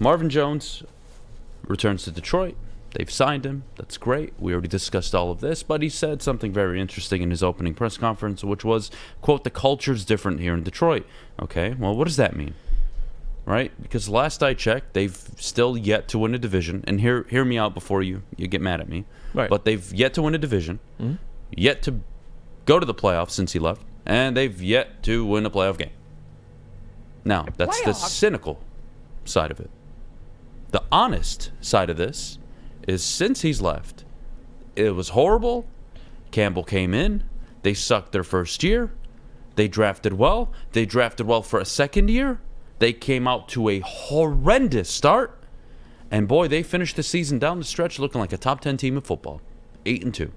Marvin Jones returns to Detroit. They've signed him. That's great. We already discussed all of this, but he said something very interesting in his opening press conference, which was, quote, "The culture's different here in Detroit." Okay, well, what does that mean? Right? Because last I checked, they've still yet to win a division. And hear me out before you get mad at me. Right. But they've yet to win a division, yet to go to the playoffs since he left, and they've yet to win a playoff game. Now, that's the cynical side of it. The honest side of this is since he's left, it was horrible. Campbell came in. They sucked their first year. They drafted well. They drafted well for a second year. They came out to a horrendous start. And boy, they finished the season down the stretch looking like a top 10 team in football. 8-2.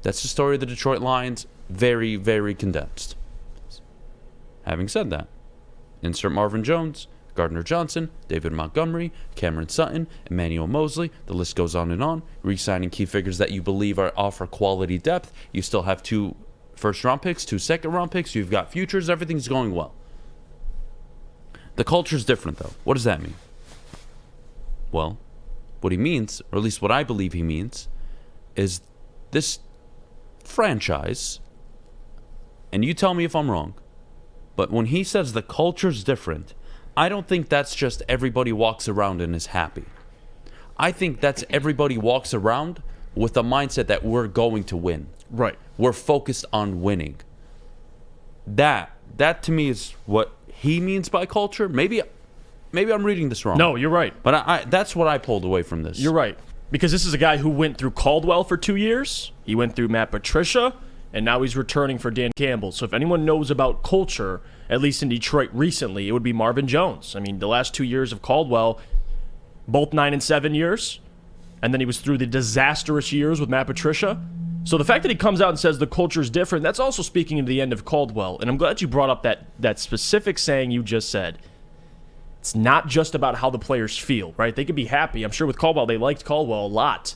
That's the story of the Detroit Lions. Very, very condensed. Having said that, insert Marvin Jones, Gardner Johnson, David Montgomery, Cameron Sutton, Emmanuel Mosley. The list goes on and on. Re-signing key figures that you believe offer quality depth. You still have 2 first-round picks, 2 second-round picks. You've got futures. Everything's going well. The culture's different, though. What does that mean? Well, what he means, or at least what I believe he means, is this franchise, and you tell me if I'm wrong, but when he says the culture's different, I don't think that's just everybody walks around and is happy. I think that's everybody walks around with the mindset that we're going to win. Right. We're focused on winning. That to me is what he means by culture. Maybe I'm reading this wrong. No, you're right. But that's what I pulled away from this. You're right. Because this is a guy who went through Caldwell for 2 years. He went through Matt Patricia, and now he's returning for Dan Campbell. So if anyone knows about culture, at least in Detroit recently, it would be Marvin Jones. I mean, the last 2 years of Caldwell, both 9 and 7 years, and then he was through the disastrous years with Matt Patricia. So the fact that he comes out and says the culture is different, that's also speaking into the end of Caldwell. And I'm glad you brought up that specific saying you just said. It's not just about how the players feel, right? They could be happy. I'm sure with Caldwell, they liked Caldwell a lot.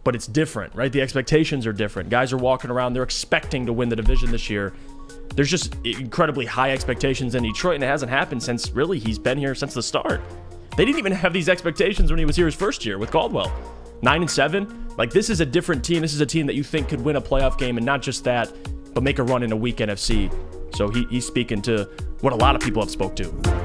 But it's different, right? The expectations are different. Guys are walking around. They're expecting to win the division this year. There's just incredibly high expectations in Detroit, and it hasn't happened since, really, he's been here since the start. They didn't even have these expectations when he was here his first year with Caldwell. 9 and 7. Like, this is a different team. This is a team that you think could win a playoff game, and not just that, but make a run in a weak NFC. So he's speaking to what a lot of people have spoke to.